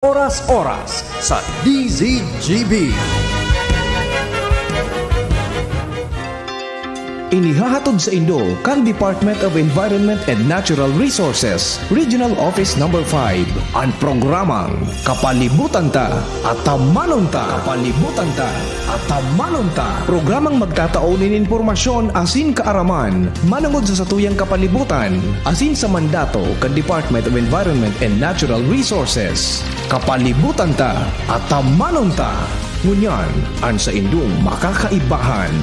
Oras-oras sa DZGB. Inihahatod sa Indo kang Department of Environment and Natural Resources, Regional Office No. 5, ang programang Kapalibutan Ta at Tamanon Ta. Kapalibutan Ta at Tamanon Ta. Programang magtataunin informasyon asin kaaraman, manungod sa satuyang kapalibutan, asin sa mandato kang Department of Environment and Natural Resources. Kapalibutan Ta at Tamanon Ta. Ngunyan, ang sa Indong makakaibahan.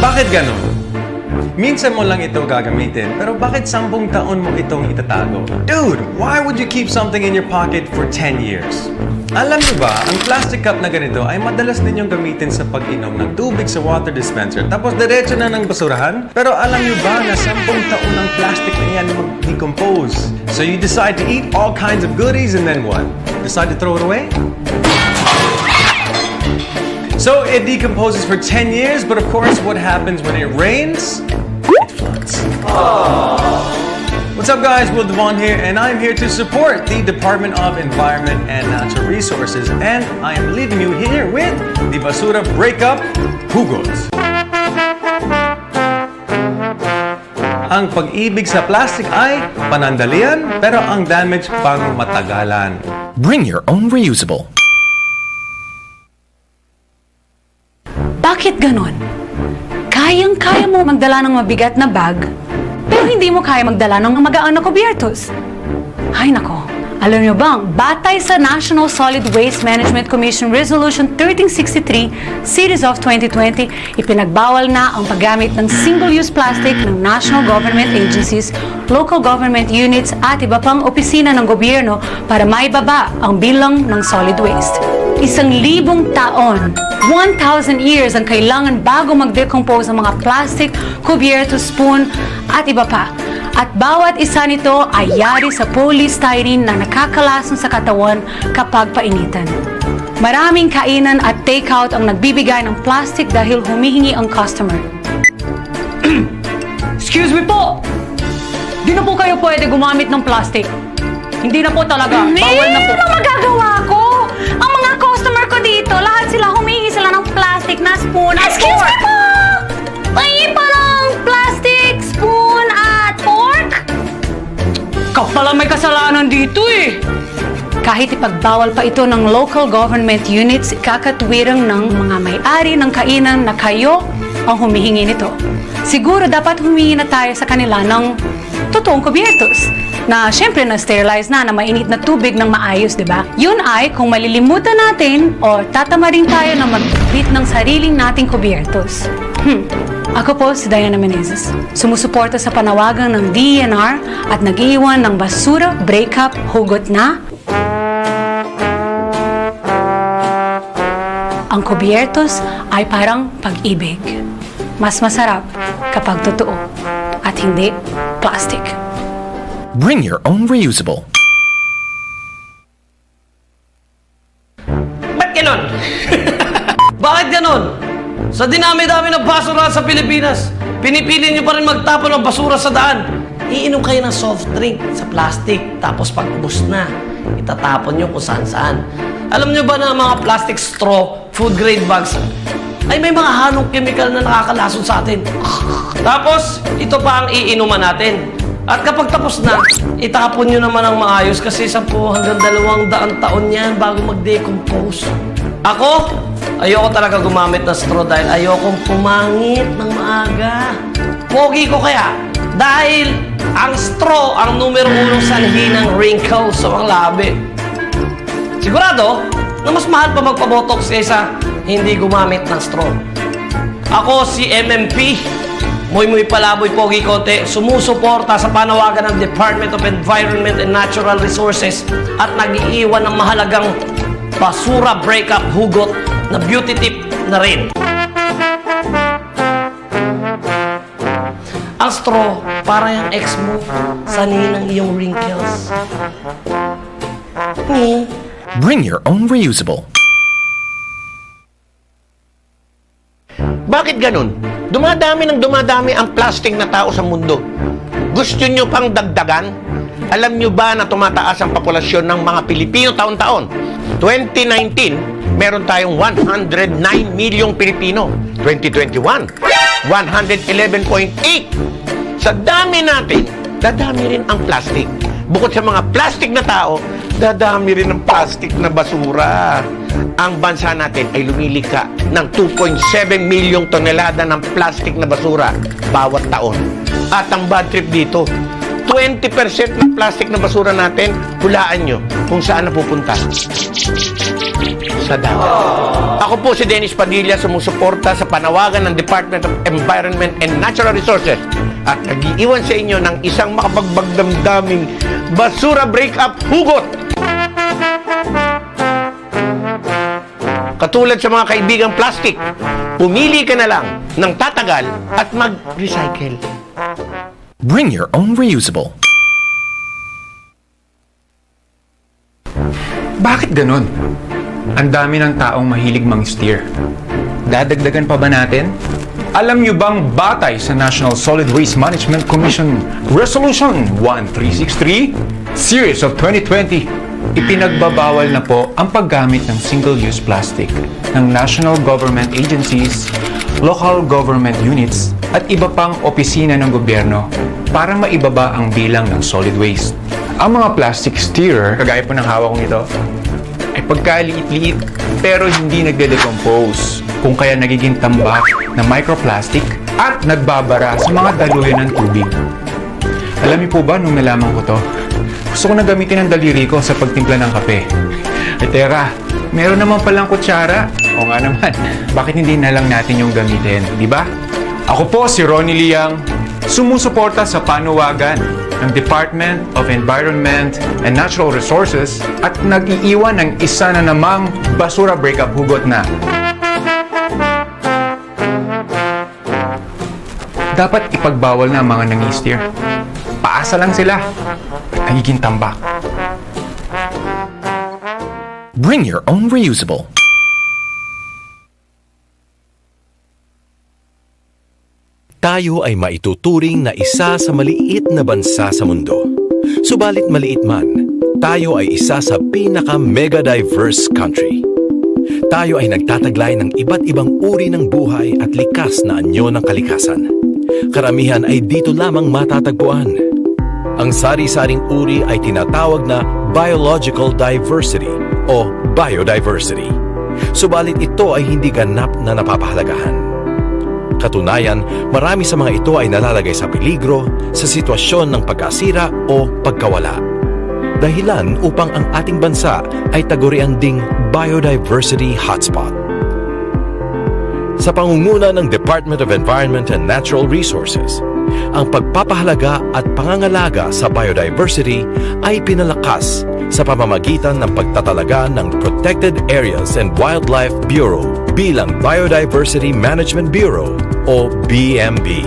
Bakit ganon? Minsan mo lang ito gagamitin, pero bakit 10 taon mo itong itatago? Dude, why would you keep something in your pocket for 10 years? Alam niyo ba, ang plastic cup na ganito ay madalas ninyong gamitin sa pag-inom ng tubig sa water dispenser, tapos diretso na ng basurahan? Pero alam niyo ba na 10 taon ang plastic na yan mag-decompose? So you decide to eat all kinds of goodies and then what? Decide to throw it away? So it decomposes for 10 years, but of course, what happens when it rains? It floods. What's up, guys? Will Devon here, and I'm here to support the Department of Environment and Natural Resources, and I am leaving you here with the Basura Breakup Hugot. Ang pag-ibig sa plastic ay panandalian, pero ang damage pang matagalan. Bring your own reusable. Bakit ganon? Kayang-kaya mo magdala ng mabigat na bag, pero hindi mo kaya magdala ng magaan na kubyertos. Ay nako, alam niyo bang, batay sa National Solid Waste Management Commission Resolution 1363, Series of 2020, ipinagbawal na ang paggamit ng single-use plastic ng national government agencies, local government units at iba pang opisina ng gobyerno para maibaba ang bilang ng solid waste. 1,000 taon, 1,000 years ang kailangan bago mag-decompose ang mga plastic, kubyerto, spoon, at iba pa. At bawat isa nito ay yari sa polystyrene na nakakalason sa katawan kapag painitan. Maraming kainan at takeout ang nagbibigay ng plastic dahil humihingi ang customer. Excuse me po! Di na po kayo pwede gumamit ng plastic. Hindi na po talaga. Bawal na po. Ano magagawa ko? Ang mga customer ko dito, lahat sila humingi sila ng plastic na spoon at fork. Excuse me po! Pahingi pa lang plastic, spoon at fork? Ikaw pala may kasalanan dito eh. Kahit ipagbawal pa ito ng local government units, kakatwirang ng mga may-ari ng kainan na kayo ang humihingi nito. Siguro dapat humingi na tayo sa kanila ng totoong kubyertos na syempre na-sterilize na mainit na tubig ng maayos, di ba? Yun ay kung malilimutan natin o tatama rin tayo na mag-bit ng sariling nating kubyertos. Ako po si Diana Menezes, sumusuporta sa panawagan ng DENR at nag-iwan ng basura breakup hugot na ang kubyertos ay parang pag-ibig. Mas masarap kapag totoo at hindi plastic. Bring your own reusable. Ba't ganon? Bakit ganon? Sa dinami-dami ng basura sa Pilipinas, pinipili nyo pa rin magtapon ng basura sa daan. Iinom kayo ng soft drink sa plastic, tapos pag ubos na, itatapon nyo kung saan-saan. Alam nyo ba na mga plastic straw, food grade bags, ay may mga halong chemical na nakakalason sa atin. Tapos, ito pa ang iinuman natin. At kapag tapos na, itapon nyo naman ang maayos kasi 10 hanggang 200 taon yan bago mag-decompose. Ako, ayoko talaga gumamit ng straw dahil ayokong pumangit ng maaga. Pogi ko kaya dahil ang straw ang numero 1 sanhi ng wrinkles sa mga labi. Sigurado na mas mahal pa magpabotox kaysa hindi gumamit ng straw. Ako si MMP, Muy Palaboy Pogi Konte, sumusuporta sa panawagan ng Department of Environment and Natural Resources at nag-iiwan ng mahalagang basura breakup hugot na beauty tip na rin. Ang Astro, para yung ex mo, sanay ng iyong wrinkles. Bring your own reusable. Bakit ganun? Dumadami ang plastic na tao sa mundo. Gusto nyo pang dagdagan? Alam nyo ba na tumataas ang populasyon ng mga Pilipino taon-taon? 2019, meron tayong 109 milyong Pilipino. 2021, 111.8. Sa dami natin, dadami rin ang plastic. Bukod sa mga plastic na tao, dadami rin ang plastic na basura. Ang bansa natin ay lumilika ng 2.7 milyong tonelada ng plastic na basura bawat taon. At ang bad trip dito, 20% ng plastic na basura natin, hulaan nyo kung saan napupunta. Sa dagat. Ako po si Dennis Padilla, sumusuporta sa panawagan ng Department of Environment and Natural Resources at nag-iiwan sa inyo ng isang makapagbagdamdaming basura break-up hugot. Katulad sa mga kaibigang plastic, pumili ka na lang ng tatagal at mag-recycle. Bring your own reusable. Bakit ganun? Ang dami ng taong mahilig mang-steer. Dadagdagan pa ba natin? Alam nyo bang batay sa National Solid Waste Management Commission Resolution 1363, Series of 2020, ipinagbabawal na po ang paggamit ng single-use plastic ng national government agencies, local government units, at iba pang opisina ng gobyerno para maibaba ang bilang ng solid waste. Ang mga plastic steerer, kagaya po ng hawak kong ito, ay pagkaliit-liit pero hindi nagde-decompose, kung kaya nagiging tambak na microplastic at nagbabara sa mga daluyan ng tubig. Alam niyo po ba nung nalaman ko to, gusto ko na gamitin ang daliri ko sa pagtimpla ng kape. Teka, meron naman palang kutsara. O nga naman, bakit hindi na lang natin yung gamitin, di ba? Ako po si Ronnie Liang, sumusuporta sa panuwagan ng Department of Environment and Natural Resources at nag-iiwan ng isa na namang basura breakup hugot na. Dapat ipagbawal na ang mga nangi-steer. Paasa lang sila at nagiging tambak. Bring your own reusable. Tayo ay maituturing na isa sa maliit na bansa sa mundo. Subalit maliit man, tayo ay isa sa pinaka-mega diverse country. Tayo ay nagtataglay ng iba't ibang uri ng buhay at likas na anyo ng kalikasan. Karamihan ay dito lamang matatagpuan. Ang sari-saring uri ay tinatawag na biological diversity o biodiversity. Subalit ito ay hindi ganap na napapahalagahan. Katunayan, marami sa mga ito ay nalalagay sa peligro sa sitwasyon ng pagkasira o pagkawala. Dahilan upang ang ating bansa ay tagurian ding biodiversity hotspot. Sa pangunguna ng Department of Environment and Natural Resources, ang pagpapahalaga at pangangalaga sa biodiversity ay pinalakas sa pamamagitan ng pagtatalaga ng Protected Areas and Wildlife Bureau bilang Biodiversity Management Bureau o BMB.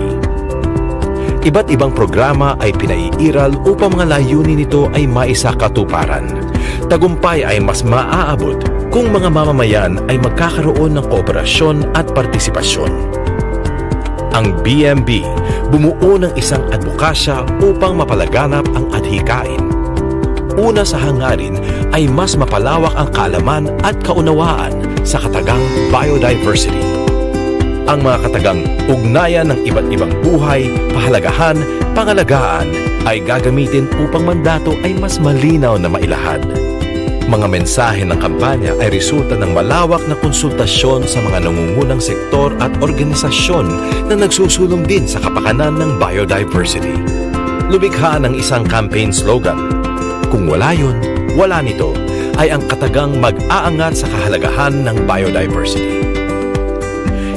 Iba't ibang programa ay pinaiiral upang mga layunin nito ay maisakatuparan. Tagumpay ay mas maaabot kung mga mamamayan ay magkakaroon ng kooperasyon at partisipasyon. Ang BMB bumuo ng isang advokasya upang mapalaganap ang adhikain. Una sa hangarin ay mas mapalawak ang kaalaman at kaunawaan sa katagang biodiversity. Ang mga katagang ugnayan ng iba't ibang buhay, pahalagahan, pangalagaan ay gagamitin upang mandato ay mas malinaw na mailahad. Mga mensahe ng kampanya ay resulta ng malawak na konsultasyon sa mga nangungunang sektor at organisasyon na nagsusulong din sa kapakanan ng biodiversity. Lumikha ng isang campaign slogan, "Kung wala yun, wala nito," ay ang katagang mag-aangat sa kahalagahan ng biodiversity.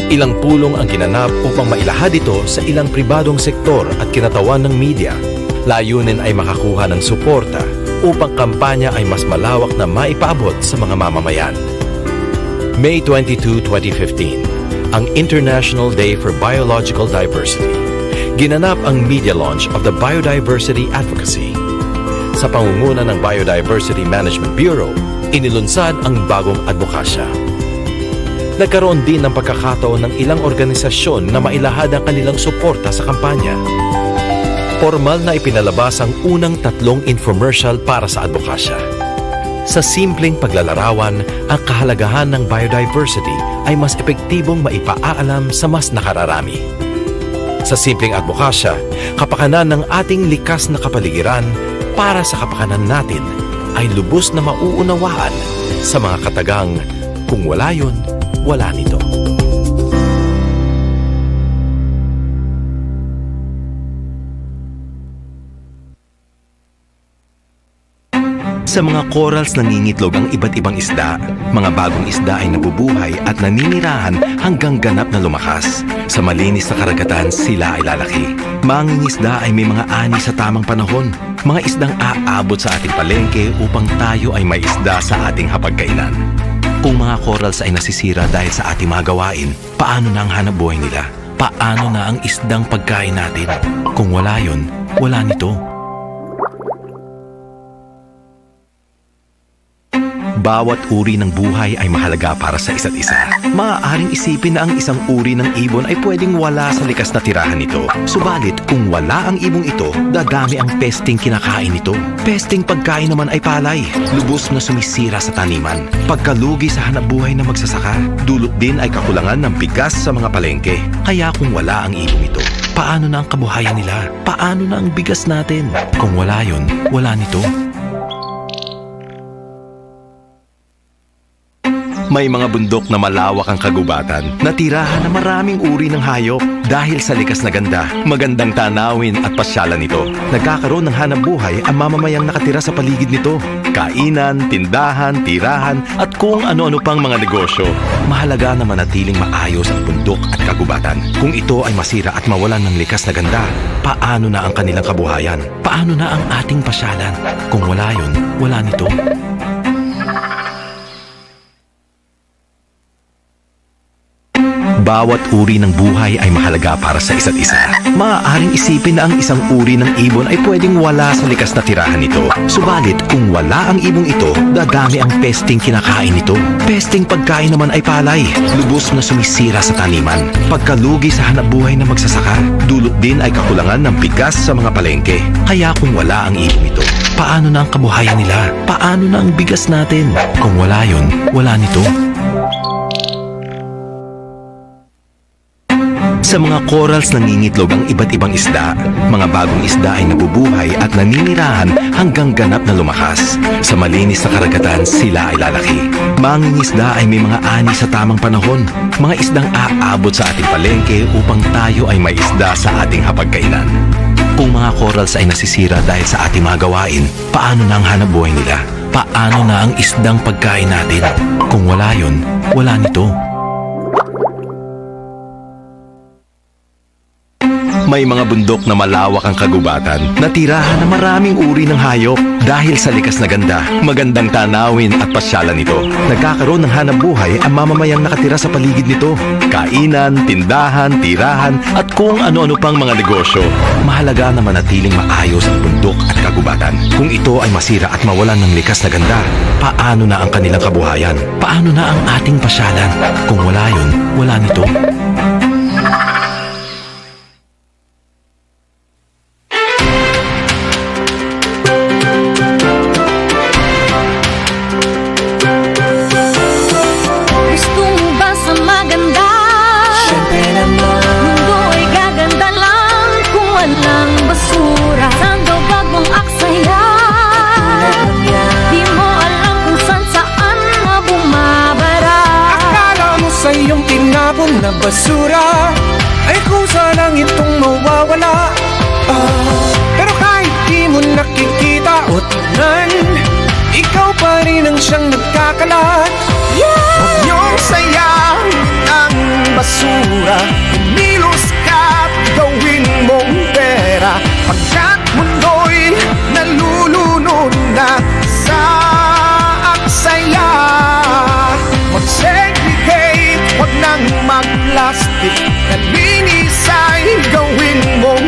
Ilang pulong ang ginanap upang mailahad ito sa ilang pribadong sektor at kinatawan ng media. Layunin ay makakuha ng suporta upang kampanya ay mas malawak na maipaabot sa mga mamamayan. May 22, 2015, ang International Day for Biological Diversity. ginanap ang media launch of the Biodiversity Advocacy. Sa pangunguna ng Biodiversity Management Bureau, inilunsad ang bagong advokasya. Nagkaroon din ng pagkakataon ng ilang organisasyon na mailahad ang kanilang suporta sa kampanya. Formal na ipinalabas ang unang 3 infomercial para sa advokasya. Sa simpleng paglalarawan, ang kahalagahan ng biodiversity ay mas epektibong maipaaalam sa mas nakararami. Sa simpleng advokasya, kapakanan ng ating likas na kapaligiran para sa kapakanan natin ay lubos na mauunawaan sa mga katagang kung wala yun, wala nito. Sa mga corals nangingitlog ang iba't ibang isda. Mga bagong isda ay nabubuhay at naninirahan hanggang ganap na lumakas. Sa malinis na karagatan, sila ay lalaki. Mangingisda ay may mga ani sa tamang panahon. Mga isdang aabot sa ating palengke upang tayo ay may isda sa ating hapagkainan. Kung mga corals ay nasisira dahil sa ating mga gawain, paano na ang hanapbuhay nila? Paano na ang isdang pagkain natin? Kung wala yun, wala nito. Bawat uri ng buhay ay mahalaga para sa isa't isa. Maaaring isipin na ang isang uri ng ibon ay pwedeng wala sa likas na tirahan nito. Subalit, kung wala ang ibong ito, dadami ang pesting kinakain nito. Pesting pagkain naman ay palay. Lubos na sumisira sa taniman. Pagkalugi sa hanapbuhay ng magsasaka, dulot din ay kakulangan ng bigas sa mga palengke. Kaya kung wala ang ibong ito, paano na ang kabuhayan nila? Paano na ang bigas natin? Kung wala yun, wala nito. May mga bundok na malawak ang kagubatan, natirahan na maraming uri ng hayop. Dahil sa likas na ganda, magandang tanawin at pasyalan nito. Nagkakaroon ng hanapbuhay ang mamamayang nakatira sa paligid nito. Kainan, tindahan, tirahan, at kung ano-ano pang mga negosyo. Mahalaga na manatiling maayos ang bundok at kagubatan. Kung ito ay masira at mawalan ng likas na ganda, paano na ang kanilang kabuhayan? Paano na ang ating pasyalan? Kung wala yun, wala nito. Bawat uri ng buhay ay mahalaga para sa isa't isa. Maaaring isipin na ang isang uri ng ibon ay pwedeng wala sa likas na tirahan nito. Subalit, kung wala ang ibong ito, dadami ang pesting kinakain nito. Pesting pagkain naman ay palay. Lubos na sumisira sa taniman. Pagkalugi sa hanapbuhay ng magsasaka, dulot din ay kakulangan ng bigas sa mga palengke. Kaya kung wala ang ibong ito, paano na ang kabuhayan nila? Paano na ang bigas natin? Kung wala yun, wala nito. Sa mga corals nangingitlog ang iba't ibang isda. Mga bagong isda ay nabubuhay at naninirahan hanggang ganap na lumakas. Sa malinis na karagatan, sila ay lalaki. Mangingisda ay may mga ani sa tamang panahon. Mga isdang aabot sa ating palengke upang tayo ay may isda sa ating hapagkainan. Kung mga corals ay nasisira dahil sa ating mga gawain, paano na ang hanapbuhay nila? Paano na ang isdang pagkain natin? Kung wala yun, wala nito. May mga bundok na malawak ang kagubatan, natirahan na maraming uri ng hayop. Dahil sa likas na ganda, magandang tanawin at pasyalan nito. Nagkakaroon ng hanapbuhay ang mamamayang nakatira sa paligid nito. Kainan, tindahan, tirahan, at kung ano-ano pang mga negosyo. Mahalaga na manatiling maayos ang bundok at kagubatan. Kung ito ay masira at mawalan ng likas na ganda, paano na ang kanilang kabuhayan? Paano na ang ating pasyalan? Kung wala yun, wala nito. Na basura ay kusa lang itong mawawala. Pero kahit di mo nakikita o tignan, ikaw pa rin ang siyang nagkakalat. Huwag niyong sayang ang basura. Kumilos ka at gawin mong pera, pagkat mundo'y nalulunod na sa aksaya. Mag-segregate, huwag nang mag-plastic. Nalinis ay gawin mong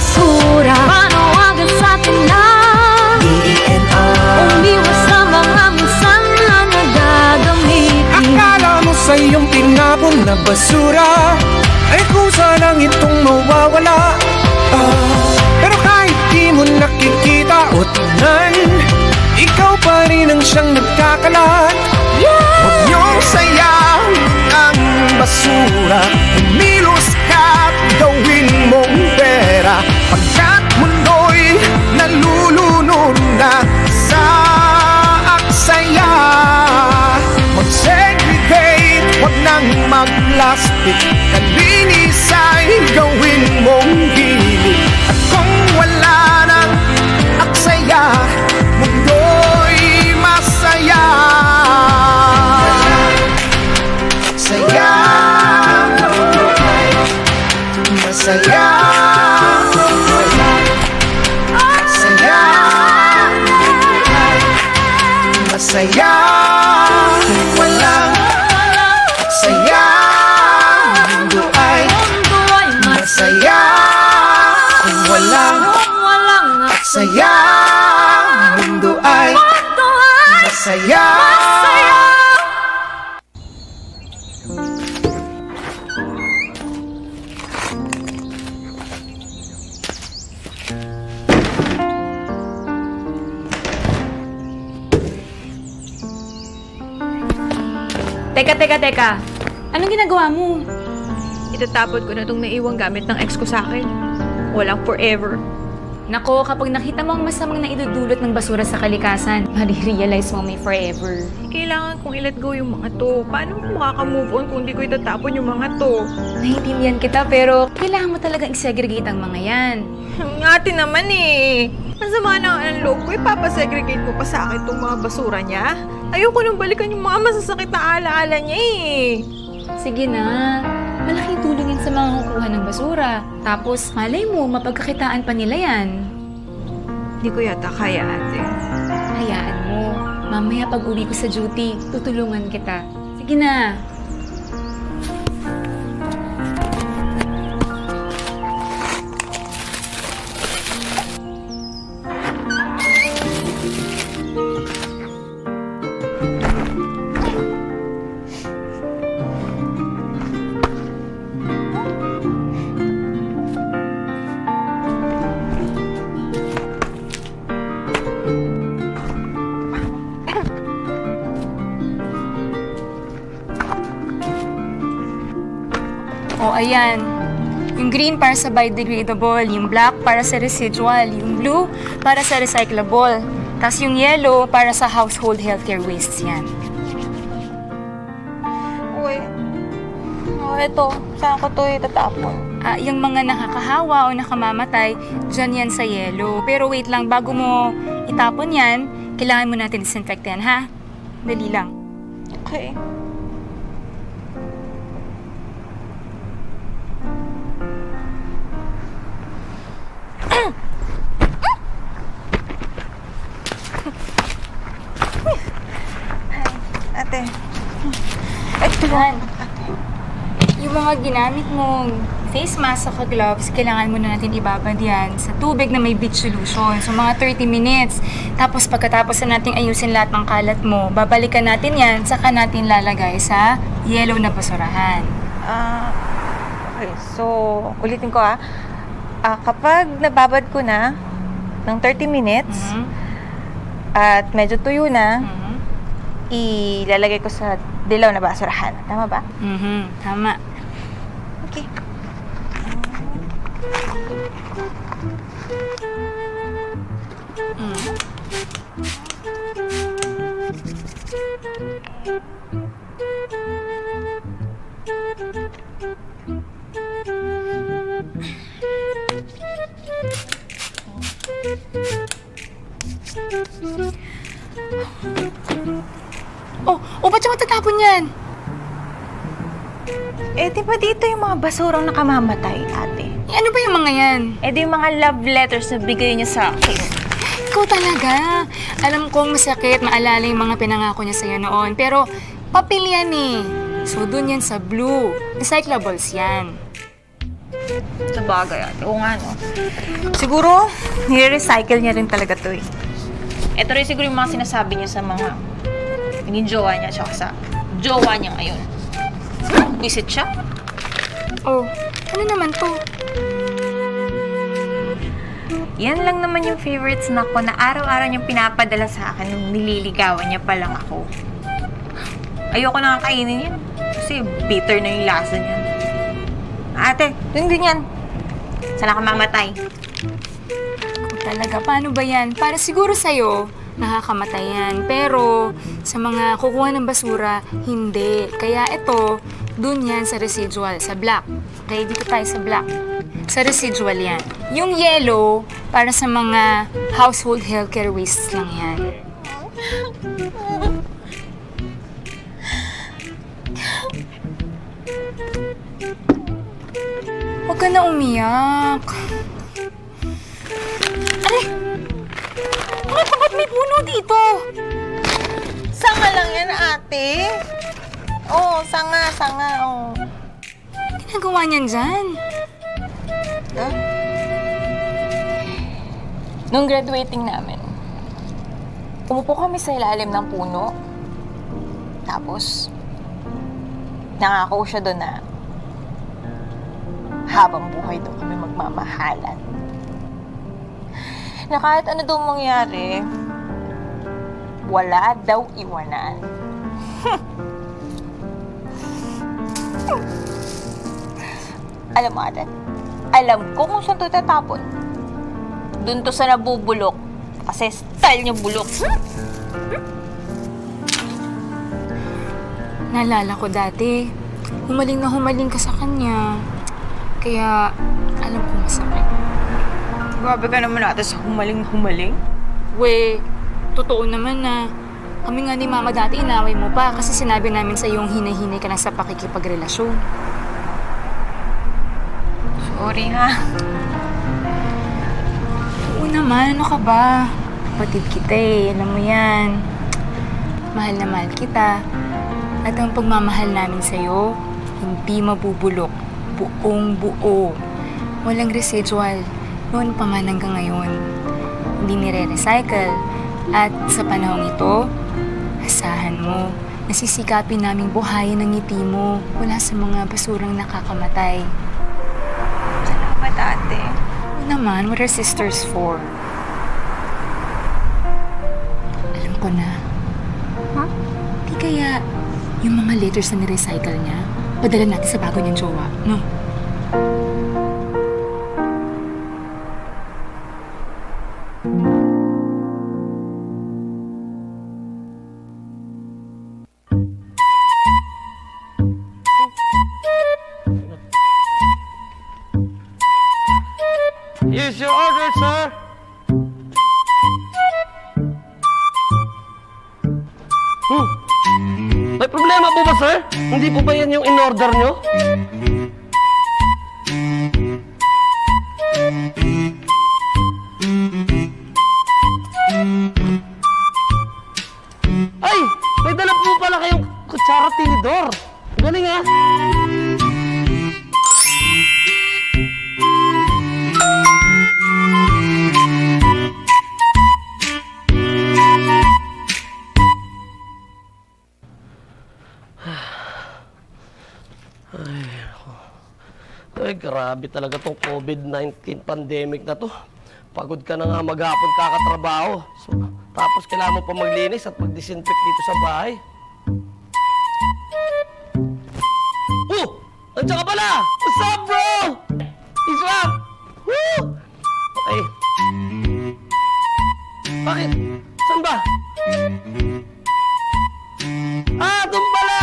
basura. Panawagan sa atin na umiwas sa mga minsan na nagagamitin. Akala mo sa iyong tinapon na basura ay kusa lang itong mawawala. Pero kahit di mo nakikita o tingnan, ikaw pa rin ang siyang nagkakalat. Huwag niyong sayang ang basura. Umilos ka at gawin mong pera, pagkat mundo'y nalulunod na sa aksaya. Mag-segregate, huwag nang mag-plastic. Kalinis ay gawin mong hilig. At kung wala nang aksaya, mundo'y masaya. Saya, masaya, masaya, masaya, walang saya. Mundo ay masaya, walang saya. Mundo ay masaya. Teka. Anong ginagawa mo? Itatapon ko na itong naiwang gamit ng ex ko sa akin. Walang forever. Nako, kapag nakita mo ang masamang naidudulot ng basura sa kalikasan, marirealize mo may forever. Kailangan kong i-let go yung mga to. Paano ko makaka-move on kung di ko itatapon yung mga to? Naiintindihan kita, pero kailangan mo talagang i-segregate ang mga yan. Ate naman eh. Masama na ang loob ko, ipapasegregate ko pa sa akin itong mga basura niya. Ayoko nang balikan yung mga masasakit na alaala niya eh. Sige na, malaking tulong yan sa mga kukuha ng basura. Tapos, malay mo, mapagkakitaan pa nila yan. Di ko yata kaya, ate. Hayaan mo, mamaya pag uwi ko sa duty, tutulungan kita. Sige na. O, ayan. Yung green para sa biodegradable, yung black para sa residual, yung blue para sa recyclable, tapos yung yellow para sa household healthcare wastes yan. Uy. Oh, eto. Saan ko to itatapon? Yung mga nakakahawa o nakamamatay, dyan yan sa yellow. Pero wait lang, bago mo itapon yan, kailangan mo natin disinfectan, ha? Dali lang. Okay. Ate. Ito yan. Yung mga ginamit mong face mask o gloves, kailangan mo na natin ibabad yan sa tubig na may bleach solution. So, mga 30 minutes. Tapos, pagkatapos na natin ayusin lahat ng kalat mo, babalikan natin yan, saka natin lalagay sa yellow na basurahan. Okay, so, ulitin ko kapag nababad ko na ng 30 minutes, at medyo tuyo na, ilalagay ko sa dilaw na basurahan. Tama ba? Tama. Okay. Ba't siya matatapon yan? Di ba dito yung mga basurang nakamamatay, ate? Ano ba yung mga yan? Di yung mga love letters na bigay niya sa akin. Ikaw talaga. Alam kong masakit, maalala yung mga pinangako niya sa'yo noon. Pero, papel yan eh. So, dun yan sa blue. Recyclables yan. Sa bagay, ate. Oo nga, no? Siguro, nire-recycle niya rin talaga to eh. Ito rin siguro yung mga sinasabi niya sa mga naging jowa niya tsaka sa jowa niya ngayon. Visit siya? Oh, ano naman to? Yan lang naman yung favorite snack ko na araw-araw niyang pinapadala sa akin nung nililigawan niya pa lang ako. Ayoko na nga kainin yan. Kasi bitter na yung lasa niya. Ate, yun din yan. Sana ka mamatay. Talaga, paano ba yan? Para siguro sa'yo, nakakamatay yan. Pero sa mga kukuha ng basura, hindi. Kaya ito, dun yan sa residual, sa black. Okay, dito tayo sa black. Sa residual yan. Yung yellow, para sa mga household healthcare wastes lang yan. Huwag ka na umiyak. Ay! Ba't may puno dito? Sanga lang yan, ate. Oo, sanga, oo. Ano ginagawa niyan dyan? Nung graduating namin, umupo kami sa ilalim ng puno. Tapos, nangako siya doon na habang buhay doon kami magmamahalan. Na kahit ano daw mangyari, wala daw iwanan. Alam mo, ate, alam ko kung saan ito tatapon. Doon to sa nabubulok. Kasi style niya bulok. Naalala ko dati, humaling ka sa kanya. Kaya, alam ko masakit. Grabe ka naman ate sa humaling. We, totoo naman na kami nga ni Mama dati inaway mo pa kasi sinabi namin sa yung hinay-hinay ka na sa pakikipagrelasyon. Sorry ha. Oo naman, ano ka ba? Kapatid kita eh, alam mo yan. Mahal na mahal kita. At ang pagmamahal namin sa'yo, hindi mabubulok. Buong buo. Walang residual. Noon pa man hanggang ngayon. Hindi nire-recycle. At sa panahong ito, asahan mo, nasisikapin naming buhayin ang ngiti mo mula sa mga basurang nakakamatay. Salamat ate. Ano naman, what are sisters for? Alam ko na. Huh? Di kaya yung mga letters na nirecycle niya, padala natin sa bago niyang jowa, no? Here's your order, sir. May problema po ba, sir? Hindi po ba yan yung in-order nyo? Ay! May dala po pala kayong kutsara tinidor. Galing, ah! Ay, grabe talaga tong COVID-19 pandemic na to. Pagod ka na nga maghapon kakatrabaho. So, tapos kailangan mo pa maglinis at mag-disinfect dito sa bahay. Oh! Nandiyan ka pala! What's up, bro? What's up? Woo! Okay. Bakit? Saan ba? Ah, doon pala!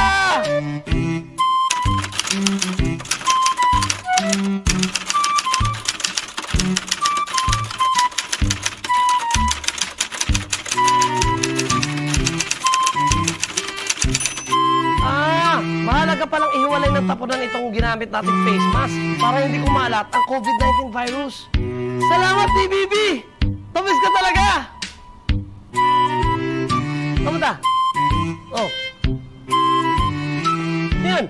Mahalaga palang ihiwalay ng tapunan itong ginamit nating face mask para hindi kumalat ang COVID-19 virus. Salamat, TBB! Tamis ka talaga! Kamusta? Oh. Yan.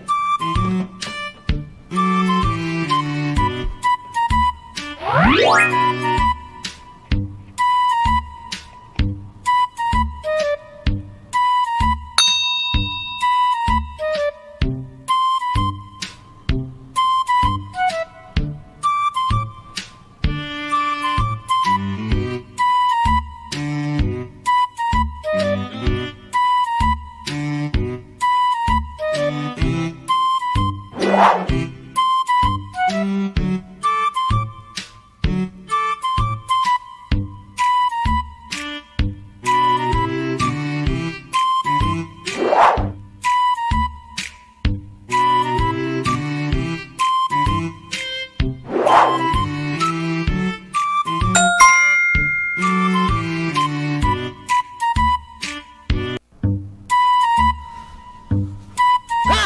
Ha?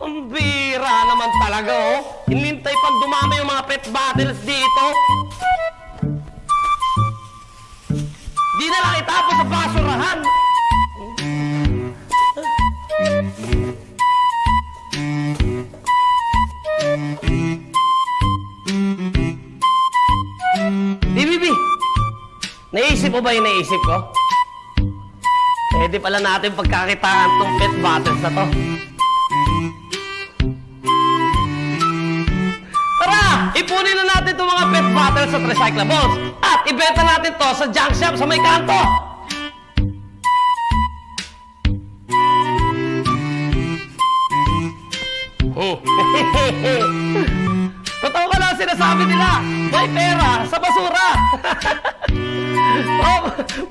Ang bira naman talaga, oh. Hinintay pang dumami yung mga pet battles dito. Di na lang itapos sa basurahan. Bibi, naisip mo ba yung naisip ko? Pwede pala natin pagkakitaan tong pet battles na to. Tara! Ipunin na natin itong mga pet battles sa recyclables at ibenta natin to sa junk shop sa may kanto. Totoo ka lang sinasabi nila, may pera sa basura. Oh,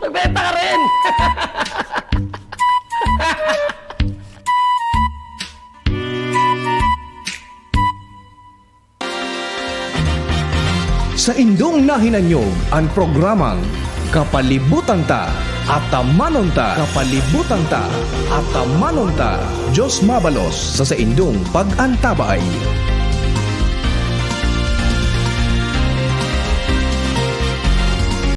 magbenta ka rin. Sa indong nahinanyog ang programang Kapalibutan Ta at Tamanon Ta. Kapalibutan Ta at Tamanon Ta. Diyos mabalos sa indong pag-antabay.